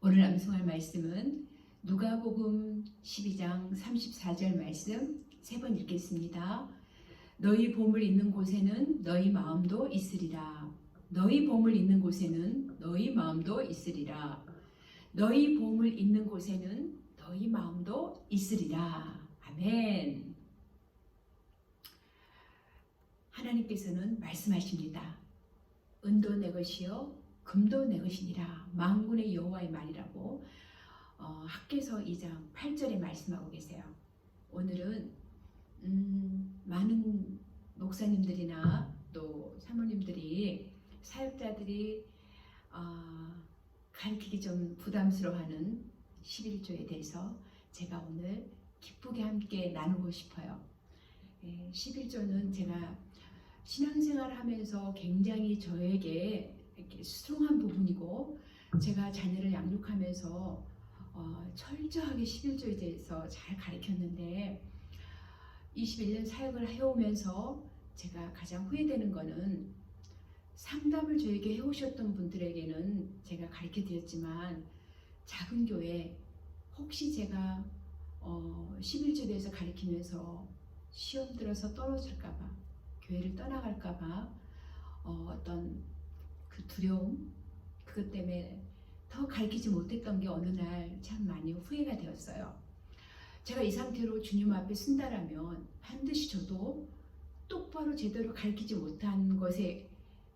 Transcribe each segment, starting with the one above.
오늘 암송할 말씀은 누가복음 12장 34절 말씀 세 번 읽겠습니다. 너희 보물 있는 곳에는 너희 마음도 있으리라. 너희 보물 있는 곳에는 너희 마음도 있으리라. 너희 보물 있는 곳에는 너희 마음도 있으리라. 아멘. 하나님께서는 말씀하십니다. 은도 내 것이요 금도 내 것이니라. 만군의 여호와의 말이라고 학개서 2장 8절에 말씀하고 계세요. 오늘은 많은 목사님들이나 또 사모님들이 사역자들이 가르치기 좀 부담스러워하는 11조에 대해서 제가 오늘 기쁘게 함께 나누고 싶어요. 11조는 제가 신앙생활 하면서 굉장히 저에게 이렇게 수용한 부분이고, 제가 자녀를 양육하면서 철저하게 11조에 대해서 잘 가르쳤는데 21년 사역을 해오면서 제가 가장 후회되는 거는 상담을 저에게 해오셨던 분들에게는 제가 가르쳐 드렸지만 작은 교회 혹시 제가 11조에 대해서 가르치면서 시험 들어서 떨어질까봐, 교회를 떠나갈까봐 어떤 그 두려움, 그것 때문에 더 가르치지 못했던 게 어느 날 참 많이 후회가 되었어요. 제가 이 상태로 주님 앞에 쓴다라면 반드시 저도 똑바로 제대로 가르치지 못한 것에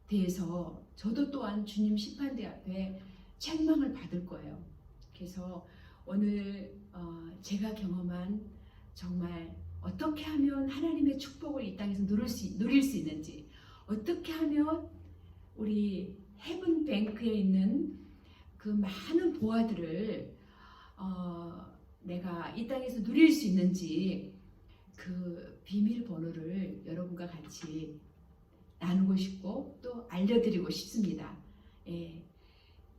대해서 저도 또한 주님 심판대 앞에 책망을 받을 거예요. 그래서 오늘 제가 경험한 정말 어떻게 하면 하나님의 축복을 이 땅에서 누릴 수 있는지, 어떻게 하면 우리 헤븐 뱅크에 있는 그 많은 보화들을 내가 이 땅에서 누릴 수 있는지, 그 비밀번호를 여러분과 같이 나누고 싶고 또 알려드리고 싶습니다.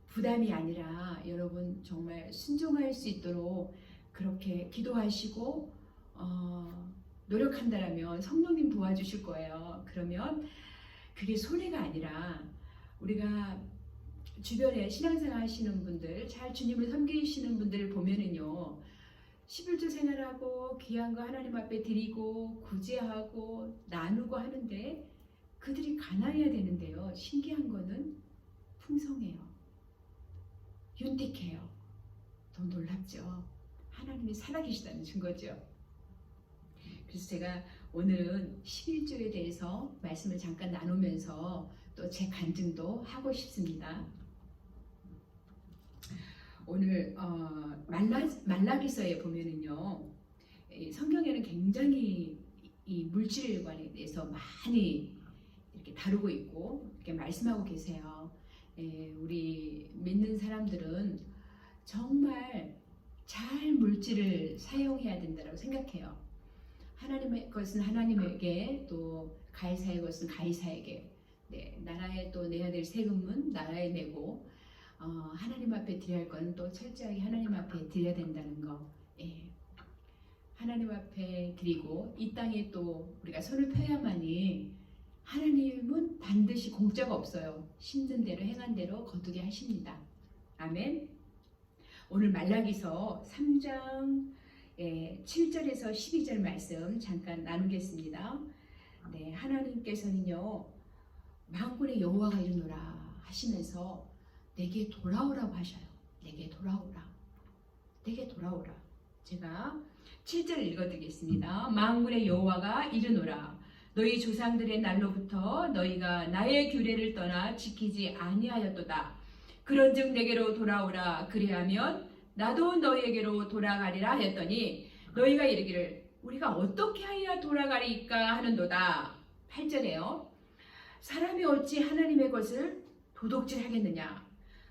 부담이 아니라 여러분 정말 순종할 수 있도록 그렇게 기도하시고 노력한다면 성령님 도와주실 거예요. 그러면 그게 손해가 아니라, 우리가 주변에 신앙생활 하시는 분들, 잘 주님을 섬기시는 분들을 보면은요, 11조 생활하고 귀한 거 하나님 앞에 드리고 구제하고 나누고 하는데 그들이 가난해야 되는데요, 신기한 거는 풍성해요. 윤택해요. 더 놀랍죠. 하나님이 살아계시다는 증거죠. 그래서 제가 오늘은 11조에 대해서 말씀을 잠깐 나누면서 또 제 간증도 하고 싶습니다. 오늘 말라기서에 보면은요, 성경에는 굉장히 이 물질관에 대해서 많이 이렇게 다루고 있고 이렇게 말씀하고 계세요. 우리 믿는 사람들은 정말 잘 물질을 사용해야 된다고 생각해요. 하나님의 것은 하나님에게, 또 가이사의 것은 가이사에게, 나라에 또 내야 될 세금은 나라에 내고, 하나님 앞에 드려야 할 건 또 철저하게 하나님 앞에 드려야 된다는 거. 하나님 앞에 드리고 이 땅에 또 우리가 손을 펴야만이, 하나님은 반드시 공짜가 없어요. 심는 대로 행한 대로 거두게 하십니다. 아멘. 오늘 말라기서 3장 7절에서 12절 말씀 잠깐 나누겠습니다. 하나님께서는요, 만군의 여호와가 이르노라 하시면서 내게 돌아오라고 하셔요. 내게 돌아오라. 내게 돌아오라. 제가 7절 읽어드리겠습니다. 만군의 여호와가 이르노라. 너희 조상들의 날로부터 너희가 나의 규례를 떠나 지키지 아니하였도다. 그런즉 내게로 돌아오라. 그리하면 나도 너희에게로 돌아가리라 하였더니 너희가 이르기를 우리가 어떻게 하여야 돌아가리까 하는도다. 8절에요. 사람이 어찌 하나님의 것을 도둑질하겠느냐.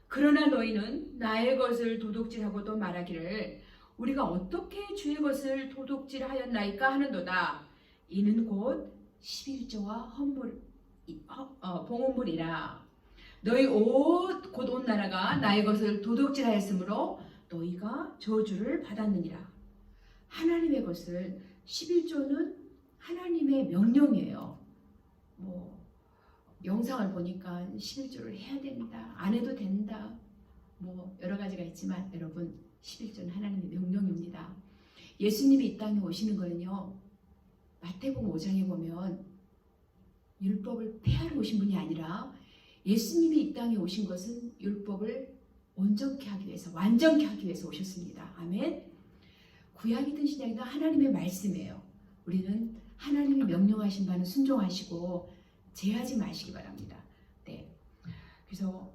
그러나 너희는 나의 것을 도둑질하고도 말하기를 우리가 어떻게 주의 것을 도둑질하였나이까 하는도다. 이는 곧 11조와 봉헌물이라. 너희 곧 온 나라가 나의 것을 도둑질하였으므로 너희가 저주를 받았느니라. 하나님의 것을, 11조는 하나님의 명령이에요. 영상을 보니까 11조를 해야 된다, 안 해도 된다, 뭐 여러 가지가 있지만 여러분 11조는 하나님의 명령입니다. 예수님이 이 땅에 오시는 거는요. 마태복음 5장에 보면 율법을 폐하러 오신 분이 아니라 예수님이 이 땅에 오신 것은 율법을 온전케 하기 위해서, 완전케 하기 위해서 오셨습니다. 아멘. 구약이든 신약이든 하나님의 말씀이에요. 우리는 하나님이 명령하신 바는 순종하시고 제하지 마시기 바랍니다. 네. 그래서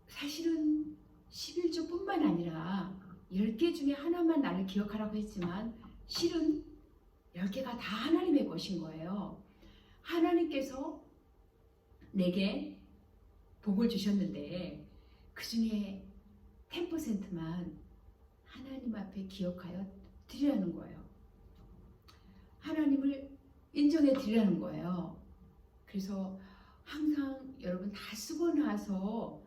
사실은 11조뿐만 아니라 10개 중에 하나만 나를 기억하라고 했지만 실은 10개가 다 하나님의 것인 거예요. 하나님께서 내게 복을 주셨는데 그 중에 10%만 하나님 앞에 기억하여 드리라는 거예요. 하나님을 인정해 드리라는 거예요. 그래서 항상 여러분 다 쓰고 나서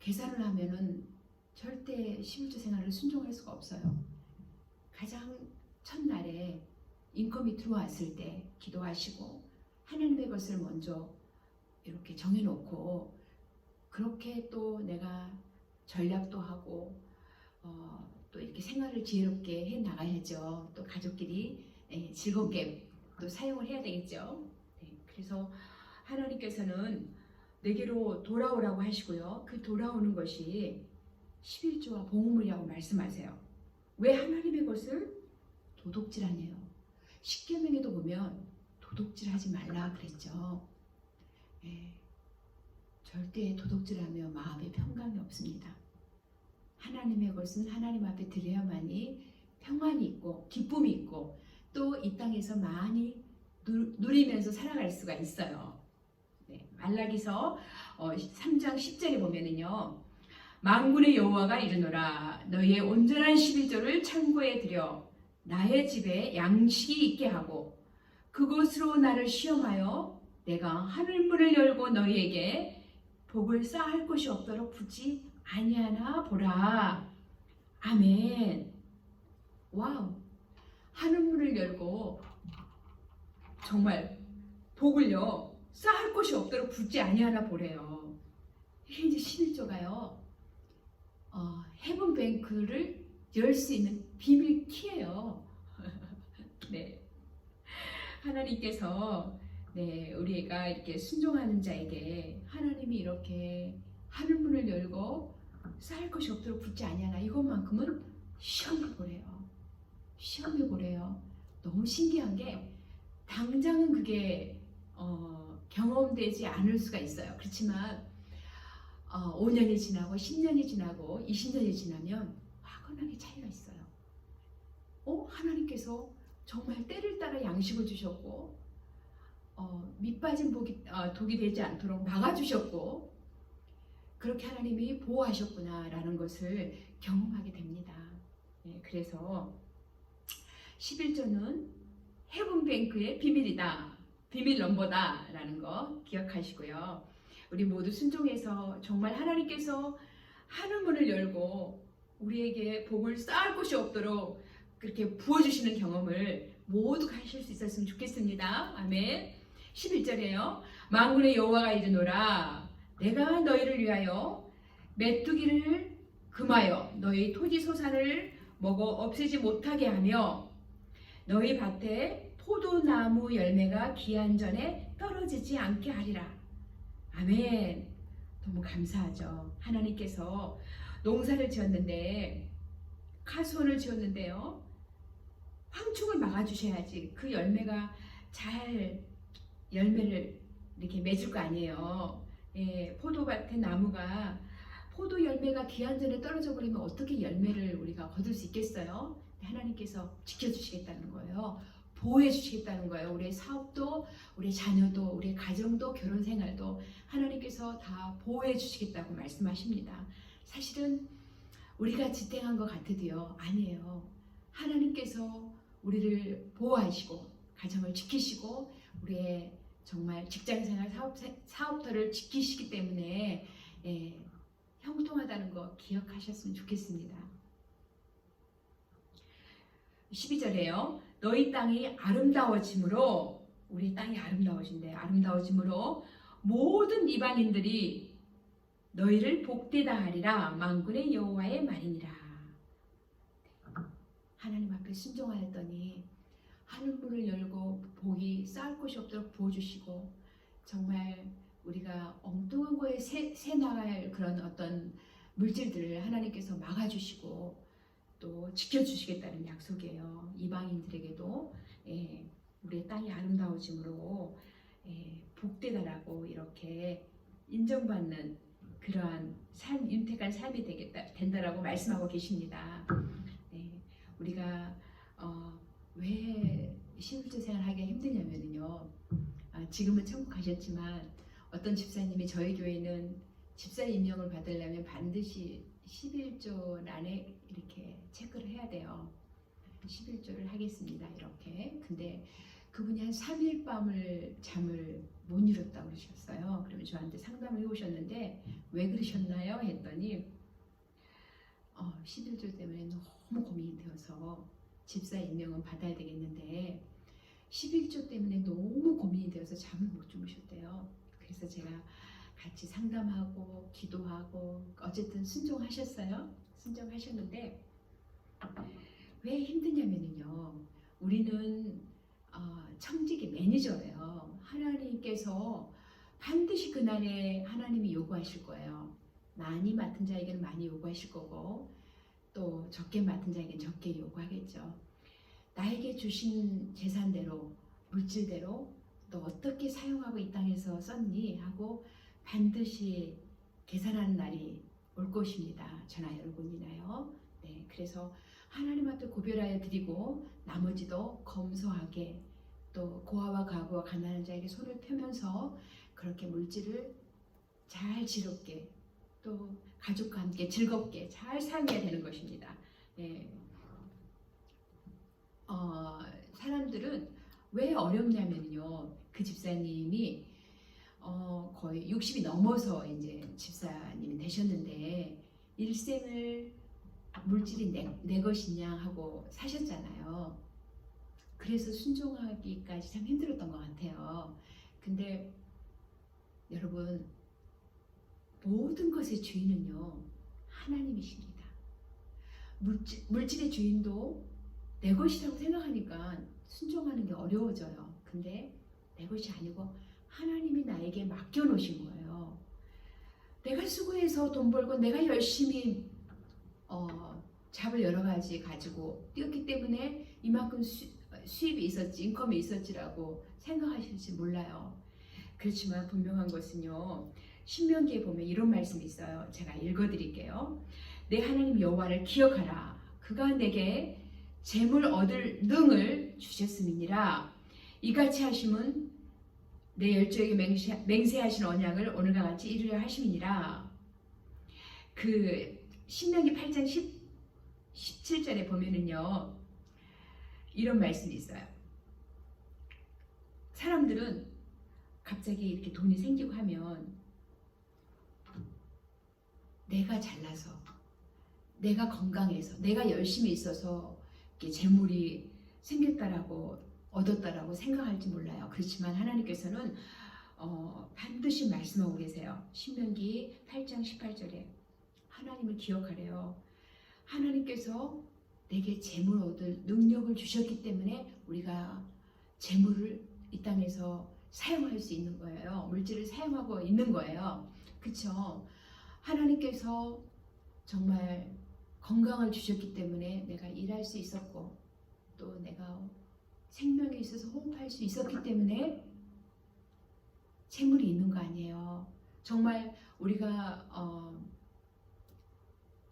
계산을 하면은 절대 11조 생활을 순종할 수가 없어요. 가장 첫날에 인컴이 들어왔을 때 기도하시고 하나님의 것을 먼저 이렇게 정해놓고 그렇게 또 내가 전략도 하고 또 이렇게 생활을 지혜롭게 해 나가야죠. 또 가족끼리 즐겁게 또 사용을 해야 되겠죠. 네, 그래서 하나님께서는 내게로 돌아오라고 하시고요. 그 돌아오는 것이 11조와 봉헌물이라고 말씀하세요. 왜 하나님의 것을 도둑질하네요. 십계명에도 보면 도둑질하지 말라 그랬죠. 예, 절대 도둑질하며 마음에 평강이 없습니다. 하나님의 것은 하나님 앞에 드려야만이 평안이 있고 기쁨이 있고 또 이 땅에서 많이 누리면서 살아갈 수가 있어요. 네, 말라기서 3장 10절에 보면은요. 만군의 여호와가 이르노라 너희의 온전한 11조를 창고에 들여 나의 집에 양식이 있게 하고 그곳으로 나를 시험하여 내가 하늘문을 열고 너희에게 복을 쌓을 곳이 없도록 붙지 아니하나 보라. 아멘. 와우. 하늘문을 열고 정말 복을요 쌓을 곳이 없도록 붙지 아니하나 보래요. 이게 이제 11조가요 헤븐뱅크를 열 수 있는 비밀 키예요. 네. 하나님께서 네, 우리가 이렇게 순종하는 자에게 하나님이 이렇게 하늘문을 열고 쌓을 것이 없도록 붙지 아니하나 이것만큼은 시험해 보래요. 시험해 보래요. 너무 신기한 게 당장은 그게 경험되지 않을 수가 있어요. 그렇지만 5년이 지나고 10년이 지나고 20년이 지나면 확연하게 차이가 있어요. 하나님께서 정말 때를 따라 양식을 주셨고 밑빠진 독이 되지 않도록 막아주셨고 그렇게 하나님이 보호하셨구나라는 것을 경험하게 됩니다. 네, 그래서 11조는 헤븐뱅크의 비밀이다. 비밀 넘버다 라는 거 기억하시고요. 우리 모두 순종해서 정말 하나님께서 하늘문을 열고 우리에게 복을 쌓을 곳이 없도록 그렇게 부어주시는 경험을 모두 하실 수 있었으면 좋겠습니다. 아멘. 11절에요. 만군의 여호와가 이르노라 내가 너희를 위하여 메뚜기를 금하여 너희 토지 소산을 먹어 없애지 못하게 하며 너희 밭에 포도나무 열매가 기한 전에 떨어지지 않게 하리라. 아멘. 너무 감사하죠. 하나님께서 농사를 지었는데 가수원을 지었는데요. 황충을 막아주셔야지 그 열매가 잘 열매를 이렇게 맺을 거 아니에요. 예, 포도밭의 나무가 포도 열매가 기한 전에 떨어져 버리면 어떻게 열매를 우리가 거둘 수 있겠어요? 하나님께서 지켜주시겠다는 거예요. 보호해 주시겠다는 거예요. 우리의 사업도, 우리의 자녀도, 우리의 가정도, 결혼 생활도 하나님께서 다 보호해 주시겠다고 말씀하십니다. 사실은 우리가 지탱한 것 같아도요. 아니에요. 하나님께서 우리를 보호하시고 가정을 지키시고 우리의 정말 직장생활 사업터를 지키시기 때문에 형통하다는 거 기억하셨으면 좋겠습니다. 12절에요. 너희 땅이 아름다워짐으로 우리 땅이 아름다워진대. 아름다워짐으로 모든 이방인들이 너희를 복되다 하리라. 만군의 여호와의 말이니라. 하나님 앞에 순종하였더니 하늘 문을 열고 복이 쌓을 곳이 없도록 부어주시고, 정말 우리가 엉뚱한 거에 새 나갈 그런 어떤 물질들을 하나님께서 막아주시고 또 지켜주시겠다는 약속이에요. 이방인들에게도 우리의 땅이 아름다워짐으로 복되다라고 이렇게 인정받는 그러한 윤택한 삶이 된다라고 말씀하고 계십니다. 우리가 왜 11조 생활하기가 힘드냐면요. 지금은 천국 가셨지만 어떤 집사님이 저희 교회는 집사 임명을 받으려면 반드시 11조 안에 이렇게 체크를 해야 돼요. 11조를 하겠습니다. 이렇게. 근데 그분이 한 3일 밤을 잠을 못 이뤘다고 그러셨어요. 그러면 저한테 상담을 해오셨는데 왜 그러셨나요? 했더니 11조 때문에 너무 고민이 되어서 집사 임명은 받아야 되겠는데 11조 때문에 너무 고민이 되어서 잠을 못 주무셨대요. 그래서 제가 같이 상담하고 기도하고 어쨌든 순종하셨어요. 순종하셨는데 왜 힘드냐면요. 우리는 청직의 매니저예요. 하나님께서 반드시 그날에 하나님이 요구하실 거예요. 많이 맡은 자에게는 많이 요구하실 거고 또 적게 맡은 자에게는 적게 요구하겠죠. 나에게 주신 재산대로 물질대로 너 어떻게 사용하고 이 땅에서 썼니? 하고 반드시 계산하는 날이 올 것입니다. 저나 여러분이나요. 네, 그래서 하나님 앞에 고별하여 드리고 나머지도 검소하게 또 고아와 가부와 가난한 자에게 손을 펴면서 그렇게 물질을 잘 지롭게 또 가족과 함께 즐겁게 잘 살아야 되는 것입니다. 네. 사람들은 왜 어렵냐면요. 그 집사님이 거의 60이 넘어서 이제 집사님이 되셨는데 일생을 물질이 내 것이냐 하고 사셨잖아요. 그래서 순종하기까지 참 힘들었던 것 같아요. 근데 여러분, 모든 것의 주인은요 하나님이십니다. 물질의 주인도 내 것이라고 생각하니까 순종하는 게 어려워져요. 근데 내 것이 아니고 하나님이 나에게 맡겨놓으신 거예요. 내가 수고해서 돈 벌고 내가 열심히 잡을 여러 가지 가지고 뛰었기 때문에 이만큼 수입이 있었지, 인컴이 있었지라고 생각하실지 몰라요. 그렇지만 분명한 것은요. 신명기에 보면 이런 말씀이 있어요. 제가 읽어드릴게요. 내 하나님 여호와를 기억하라. 그가 내게 재물 얻을 능을 주셨음이니라. 이같이 하심은 내 열조에게 맹세하신 언약을 오늘과 같이 이루려 하심이니라. 그 신명기 8장 17절에 보면은요. 이런 말씀이 있어요. 사람들은 갑자기 이렇게 돈이 생기고 하면 내가 잘나서, 내가 건강해서, 내가 열심히 있어서 재물이 생겼다라고 얻었다라고 생각할지 몰라요. 그렇지만 하나님께서는 반드시 말씀하고 계세요. 신명기 8장 18절에 하나님을 기억하래요. 하나님께서 내게 재물 얻을 능력을 주셨기 때문에 우리가 재물을 이 땅에서 사용할 수 있는 거예요. 물질을 사용하고 있는 거예요. 그렇죠? 하나님께서 정말 건강을 주셨기 때문에 내가 일할 수 있었고 또 내가 생명에 있어서 호흡할 수 있었기 때문에 재물이 있는 거 아니에요. 정말 우리가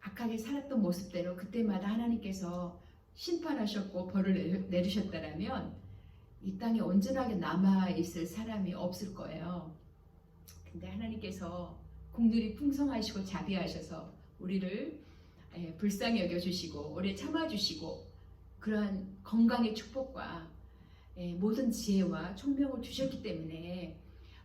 악하게 살았던 모습대로 그때마다 하나님께서 심판하셨고 벌을 내리셨다라면 이 땅에 온전하게 남아있을 사람이 없을 거예요. 근데 하나님께서 국률이 풍성하시고 자비하셔서 우리를 불쌍히 여겨주시고 오래 참아주시고 그러한 건강의 축복과 모든 지혜와 총명을 주셨기 때문에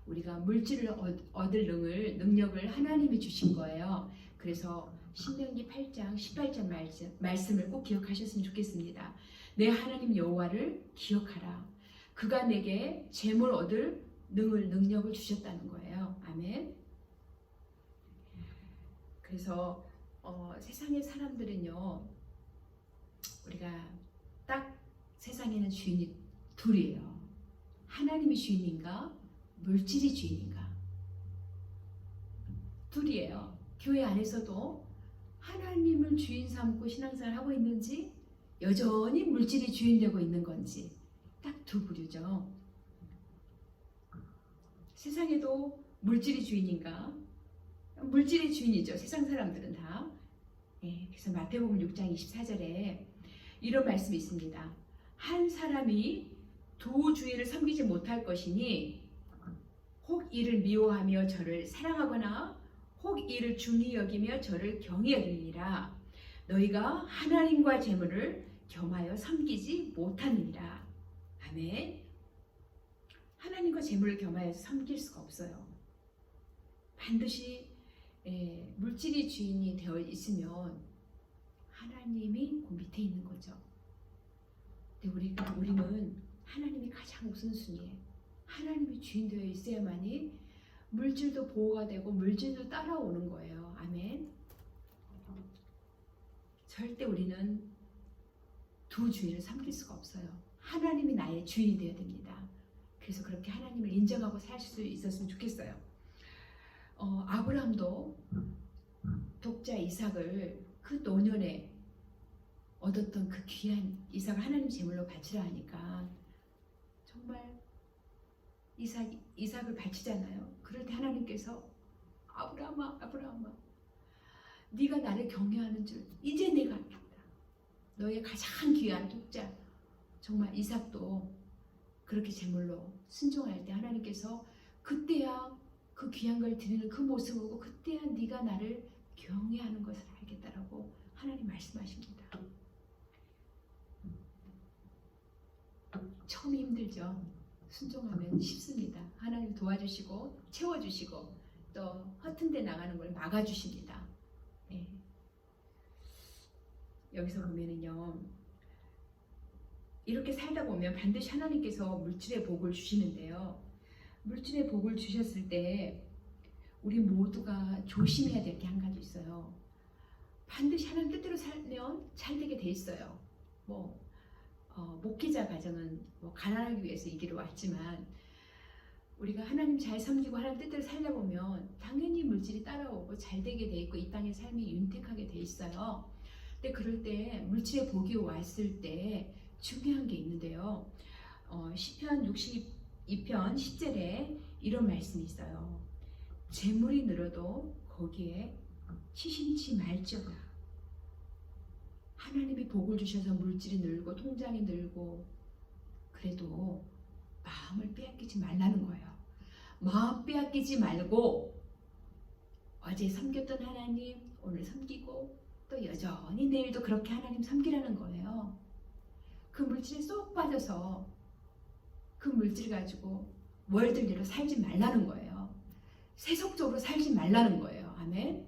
우리가 물질을 얻을 능력을 하나님이 주신 거예요. 그래서 신명기 8장 18절 말씀을 꼭 기억하셨으면 좋겠습니다. 내 하나님 여호와를 기억하라. 그가 내게 재물 얻을 능력을 주셨다는 거예요. 아멘. 그래서 세상의 사람들은요, 우리가 딱 세상에는 주인이 둘이에요. 하나님이 주인인가, 물질이 주인인가. 둘이에요. 교회 안에서도 하나님을 주인 삼고 신앙생활을 하고 있는지, 여전히 물질이 주인 되고 있는 건지, 딱 두 부류죠. 세상에도 물질이 주인인가? 물질이 주인이죠. 세상 사람들은 다. 그래서 마태복음 6장 24절에 이런 말씀이 있습니다. 한 사람이 두 주인을 섬기지 못할 것이니 혹 이를 미워하며 저를 사랑하거나 혹 이를 중히 여기며 저를 경히 여기니라. 너희가 하나님과 재물을 겸하여 섬기지 못하느니라. 아멘. 하나님과 재물을 겸하여서 섬길 수가 없어요. 반드시 물질이 주인이 되어 있으면 하나님이 그 밑에 있는 거죠. 근데 우리는 하나님이 가장 우선순위에 하나님이 주인 되어 있어야만이 물질도 보호가 되고 물질도 따라오는 거예요. 아멘. 절대 우리는 두 주인을 섬길 수가 없어요. 하나님이 나의 주인이 되어야 됩니다. 그래서 그렇게 하나님을 인정하고 살 수 있었으면 좋겠어요. 아브라함도 독자 이삭을 그 노년에 얻었던 그 귀한 이삭을 하나님 제물로 바치라 하니까 정말 이삭을 바치잖아요. 그럴 때 하나님께서 아브라함아 네가 나를 경외하는 줄 이제 내가 알겠다. 너의 가장 귀한 독자 정말 이삭도 그렇게 제물로 순종할 때 하나님께서 그때야 그 귀한 걸 드리는 그 모습을 보고 그때야 네가 나를 경외하는 것을 알겠다라고 하나님 말씀하십니다. 처음이 힘들죠. 순종하면 쉽습니다. 하나님 도와주시고 채워주시고 또 허튼 데 나가는 걸 막아주십니다. 네. 여기서 보면은요, 이렇게 살다 보면 반드시 하나님께서 물질의 복을 주시는데요. 물질의 복을 주셨을 때 우리 모두가 조심해야 될 게 한 가지 있어요. 반드시 하나님 뜻대로 살면 잘 되게 돼 있어요. 목회자 가정은 가난하기 위해서 이 길을 왔지만 우리가 하나님 잘 섬기고 하나님 뜻대로 살다 보면 당연히 물질이 따라오고 잘 되게 돼 있고 이 땅의 삶이 윤택하게 돼 있어요. 근데 그럴 때 물질의 복이 왔을 때 중요한 게 있는데요. 시편 62편 10절에 이런 말씀이 있어요. 재물이 늘어도 거기에 치심치 말지어다. 하나님이 복을 주셔서 물질이 늘고 통장이 늘고 그래도 마음을 빼앗기지 말라는 거예요. 마음 빼앗기지 말고 어제 섬겼던 하나님 오늘 섬기고 또 여전히 내일도 그렇게 하나님 섬기라는 거예요. 그 물질에 쏙 빠져서 그 물질 가지고 월들대로 살지 말라는 거예요. 세속적으로 살지 말라는 거예요. 아멘.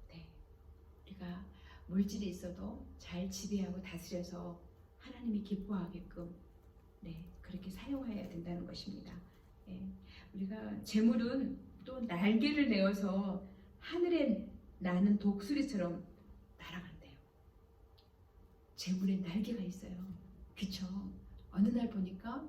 네. 우리가 물질이 있어도 잘 지배하고 다스려서 하나님이 기뻐하게끔 그렇게 사용해야 된다는 것입니다. 우리가 재물은 또 날개를 내어서 하늘에 나는 독수리처럼 날아간대요. 재물에 날개가 있어요. 그쵸? 어느 날 보니까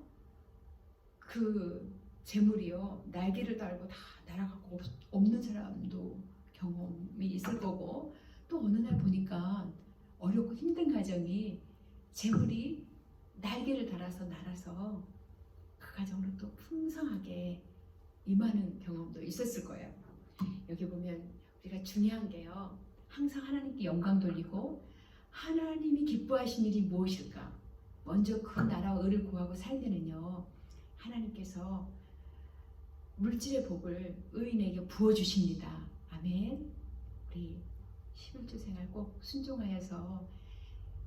그 재물이요 날개를 달고 다 날아가고 없는 사람도 경험이 있을 거고 또 어느 날 보니까 어렵고 힘든 가정이 재물이 날개를 달아서 날아서 그 가정으로 또 풍성하게 임하는 경험도 있었을 거예요. 여기 보면 우리가 중요한 게요. 항상 하나님께 영광 돌리고 하나님이 기뻐하신 일이 무엇일까? 먼저 그 나라와 의를 구하고 살면은요. 하나님께서 물질의 복을 의인에게 부어주십니다. 아멘. 우리 11조 생활 꼭 순종하여서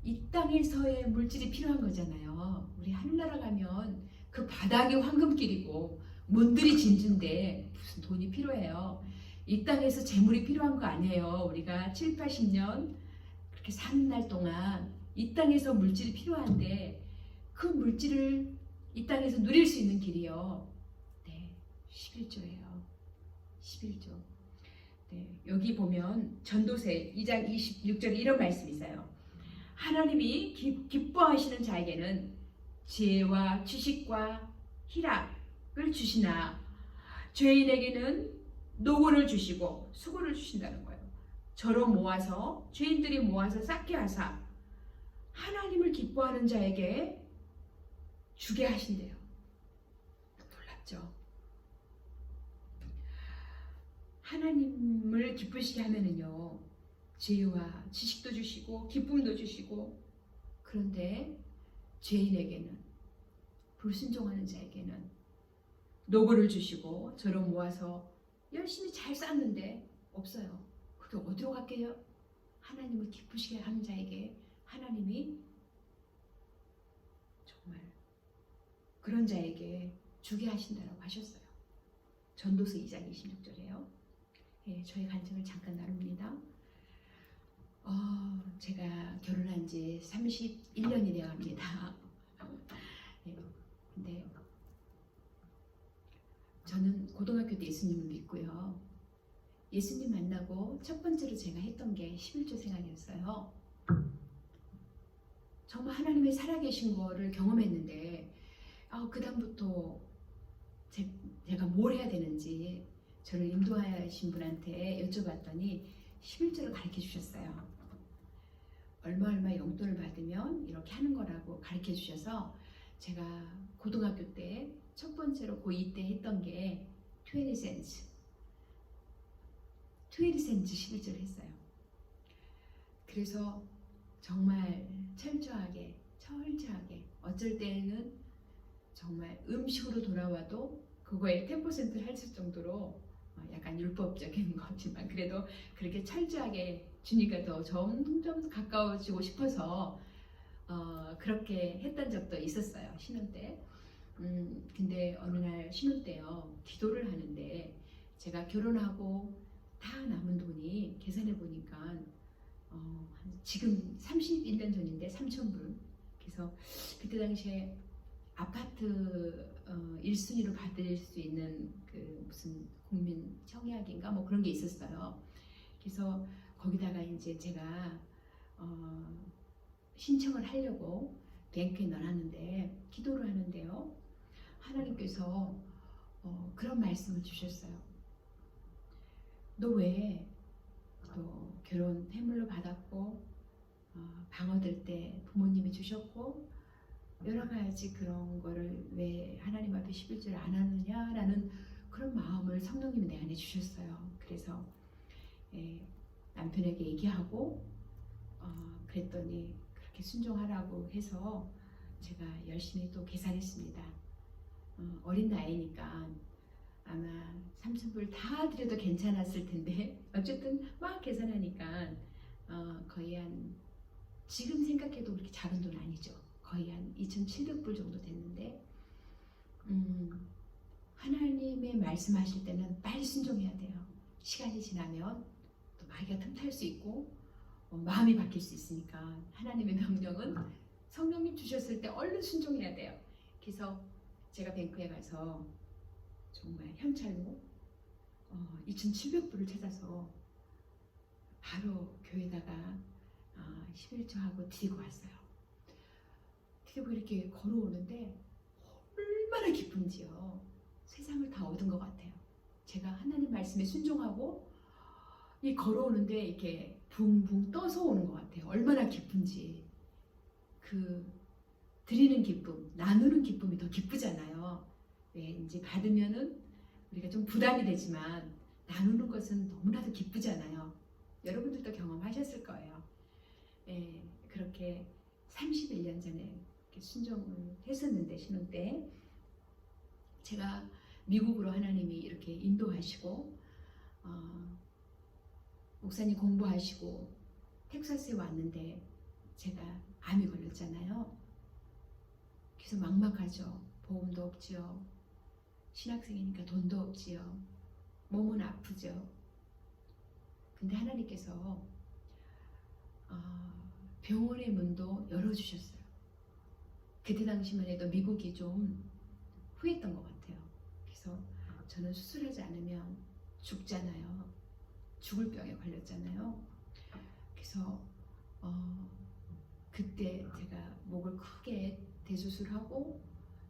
이 땅에서의 물질이 필요한 거잖아요. 우리 하늘나라 가면 그 바닥이 황금길이고 문들이 진주인데 무슨 돈이 필요해요. 이 땅에서 재물이 필요한 거 아니에요. 우리가 7, 80년 그렇게 사는 날 동안 이 땅에서 물질이 필요한데 그 물질을 이 땅에서 누릴 수 있는 길이요. 11조예요. 11조. 네, 여기 보면 전도서 2장 26절에 이런 말씀이 있어요. 하나님이 기뻐하시는 자에게는 지혜와 지식과 희락을 주시나 죄인에게는 노고를 주시고 수고를 주신다는 거예요. 저로 모아서 죄인들이 모아서 쌓게 하사 하나님을 기뻐하는 자에게 주게 하신대요. 놀랍죠? 하나님을 기쁘시게 하면은요, 지혜와 지식도 주시고 기쁨도 주시고, 그런데 죄인에게는, 불순종하는 자에게는 노고를 주시고 저를 모아서 열심히 잘 쌓는데 없어요. 그게 어디로 갈게요? 하나님을 기쁘시게 하는 자에게 하나님이 정말 그런 자에게 주게 하신다고 하셨어요. 전도서 2장 26절에요. 예, 저의 간증을 잠깐 나눕니다. 제가 결혼한 지 31년이 되어 갑니다. 예, 근데 저는 고등학교 때 예수님을 믿고요. 예수님 만나고 첫 번째로 제가 했던 게 11조 생활이었어요. 정말 하나님의 살아계신 거를 경험했는데 그 다음부터 제가 뭘 해야 되는지 저를 인도하신 분한테 여쭤봤더니 11조를 가르쳐 주셨어요. 얼마 용돈을 받으면 이렇게 하는 거라고 가르쳐 주셔서 제가 고등학교 때 첫 번째로 고2 때 했던 게 20센트 11조를 했어요. 그래서 정말 철저하게 어쩔 때는 정말 음식으로 돌아와도 그거에 10%를 했을 정도로 약간 율법적인 거지만 그래도 그렇게 철저하게 주니까 더 점점 가까워지고 싶어서 그렇게 했던 적도 있었어요. 신혼 때. 근데 어느 날 신혼 때요, 기도를 하는데 제가 결혼하고 다 남은 돈이 계산해 보니까 지금 31년 전인데 3,000불. 그래서 그때 당시에 아파트 1순위로 받을 수 있는 그 무슨 국민 청약인가 뭐 그런 게 있었어요. 그래서 거기다가 이제 제가 신청을 하려고 뱅크에 넣어놨는데 기도를 하는데요, 하나님께서 그런 말씀을 주셨어요. 너 왜 또 결혼 해물로 받았고 방 얻을 때 부모님이 주셨고 여러 가지 그런 거를 왜 하나님 앞에 11조를 안 하느냐라는 그런 마음을 성령님이 내 안에 주셨어요. 그래서 남편에게 얘기하고 그랬더니 그렇게 순종하라고 해서 제가 열심히 또 계산했습니다. 어린 나이니까 아마 3,000불 다 드려도 괜찮았을 텐데 어쨌든 막 계산하니까 거의 한, 지금 생각해도 그렇게 작은 돈 아니죠. 거의 한 2,700불 정도 됐는데 하나님의 말씀하실 때는 빨리 순종해야 돼요. 시간이 지나면 또 마귀가 틈탈 수 있고 마음이 바뀔 수 있으니까 하나님의 명령은 성령님 주셨을 때 얼른 순종해야 돼요. 그래서 제가 뱅크에 가서 정말 현찰로 2,700불을 찾아서 바로 교회에다가 11조하고 드리고 왔어요. 드리고 이렇게 걸어오는데 얼마나 기쁜지요. 세상을 다 얻은 것 같아요. 제가 하나님 말씀에 순종하고 이 걸어오는데 이렇게 붕붕 떠서 오는 것 같아요. 얼마나 기쁜지. 그 드리는 기쁨, 나누는 기쁨이 더 기쁘잖아요. 왠지 받으면은 우리가 좀 부담이 되지만 나누는 것은 너무나도 기쁘잖아요. 여러분들도 경험하셨을 거예요. 그렇게 31년 전에 이렇게 순종을 했었는데, 신혼 때 제가 미국으로 하나님이 이렇게 인도하시고 목사님 공부하시고 텍사스에 왔는데 제가 암이 걸렸잖아요. 그래서 막막하죠. 보험도 없지요. 신학생이니까 돈도 없지요. 몸은 아프죠. 근데 하나님께서 병원의 문도 열어주셨어요. 그때 당시만 해도 미국이 좀 후했던 것 같아요. 그래서 저는 수술하지 않으면 죽잖아요. 죽을 병에 걸렸잖아요. 그래서 그때 제가 목을 크게 대수술하고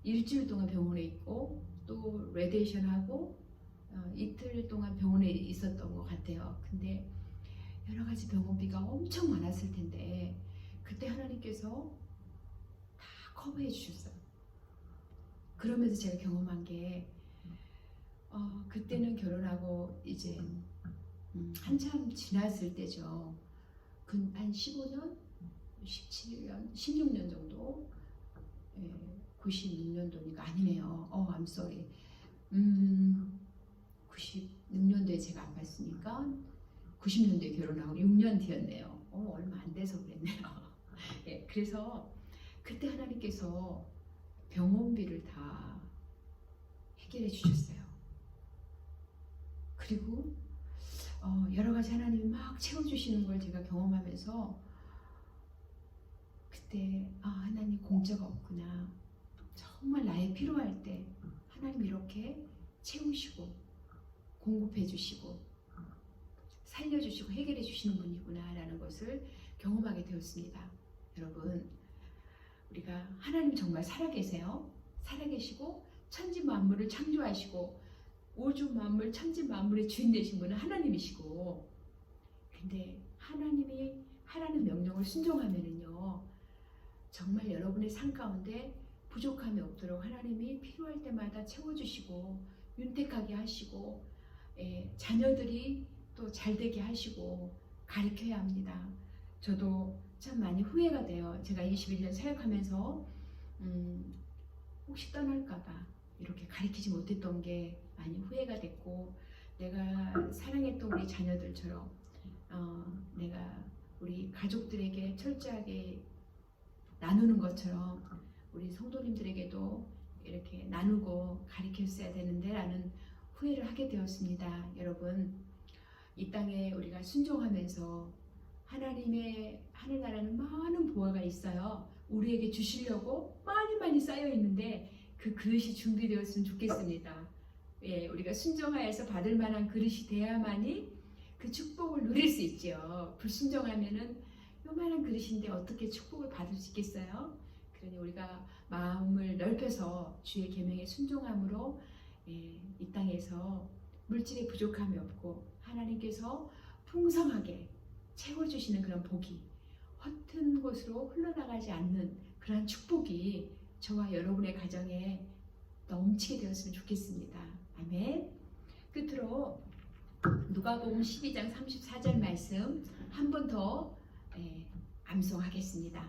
일주일 동안 병원에 있고 또 레디에이션하고 이틀 동안 병원에 있었던 것 같아요. 근데 여러 가지 병원비가 엄청 많았을 텐데 그때 하나님께서 다 커버해 주셨어요. 그러면서 제가 경험한 게 그때는 결혼하고 이제 한참 지났을 때죠. 한 15년, 17년, 16년 정도, 96년도니까 아니네요. I'm sorry. 96년도에 제가 안 봤으니까 90년도에 결혼하고 6년 뒤였네요. 얼마 안 돼서 그랬네요. 예, 그래서 그때 하나님께서 병원비를 다 해결해 주셨어요. 그리고 여러 가지 하나님이 막 채워주시는 걸 제가 경험하면서 그때 하나님 공짜가 없구나. 정말 나의 필요할 때 하나님 이렇게 채우시고 공급해 주시고 살려주시고 해결해 주시는 분이구나 라는 것을 경험하게 되었습니다. 여러분, 우리가 하나님 정말 살아계세요. 살아계시고 천지 만물을 창조하시고 우주 만물 천지 만물의 주인 되신 분은 하나님이시고, 근데 하나님이 하라는 명령을 순종하면은요 정말 여러분의 삶 가운데 부족함이 없도록 하나님이 필요할 때마다 채워주시고 윤택하게 하시고 자녀들이 또 잘되게 하시고 가르쳐야 합니다. 저도 참 많이 후회가 돼요. 제가 21년 사역하면서 혹시 떠날까봐 이렇게 가르치지 못했던 게 많이 후회가 됐고, 내가 사랑했던 우리 자녀들처럼 내가 우리 가족들에게 철저하게 나누는 것처럼 우리 성도님들에게도 이렇게 나누고 가르쳤어야 되는데 라는 후회를 하게 되었습니다. 여러분, 이 땅에 우리가 순종하면서 하나님의 하늘나라는 많은 보화가 있어요. 우리에게 주시려고 많이 쌓여 있는데 그 그릇이 준비되었으면 좋겠습니다. 예, 우리가 순종하여서 받을 만한 그릇이 돼야만이 그 축복을 누릴 수 있죠. 불순종하면은 요만한 그릇인데 어떻게 축복을 받을 수 있겠어요? 그러니 우리가 마음을 넓혀서 주의 계명에 순종함으로 이 땅에서 물질의 부족함이 없고 하나님께서 풍성하게 채워주시는 그런 복이 허튼 곳으로 흘러나가지 않는 그런 축복이 저와 여러분의 가정에 넘치게 되었으면 좋겠습니다. 아멘. 끝으로 누가복음 12장 34절 말씀 한 번 더 암송하겠습니다.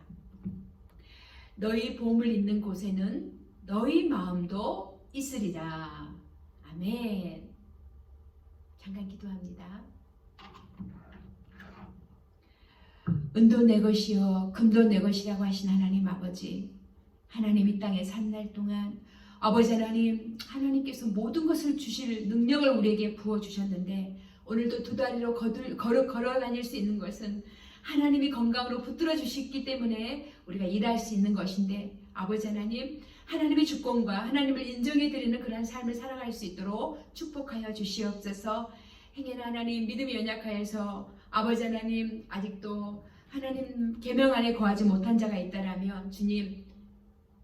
너희 보물 있는 곳에는 너희 마음도 있으리라. 아멘. 잠깐 기도합니다. 은도 내 것이요 금도 내 것이라고 하신 하나님 아버지, 하나님 이 땅에 산 날 동안 아버지 하나님, 하나님께서 모든 것을 주실 능력을 우리에게 부어주셨는데 오늘도 두 다리로 걸어 다닐 수 있는 것은 하나님이 건강으로 붙들어 주시기 때문에 우리가 일할 수 있는 것인데, 아버지 하나님, 하나님의 주권과 하나님을 인정해 드리는 그런 삶을 살아갈 수 있도록 축복하여 주시옵소서. 행여나 하나님 믿음이 연약하여서 아버지 하나님 아직도 하나님 계명 안에 거하지 못한 자가 있다라면 주님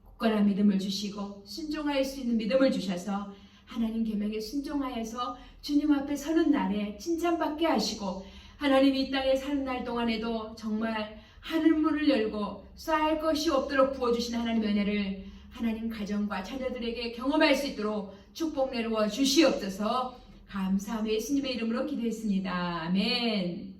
굳건한 믿음을 주시고 순종할 수 있는 믿음을 주셔서 하나님 계명에 순종하여서 주님 앞에 서는 날에 칭찬받게 하시고, 하나님이 이 땅에 사는 날 동안에도 정말 하늘문을 열고 쌓을 것이 없도록 부어주신 하나님의 은혜를 하나님 가정과 자녀들에게 경험할 수 있도록 축복 내려와 주시옵소서. 감사하며 예수님의 이름으로 기도했습니다. 아멘.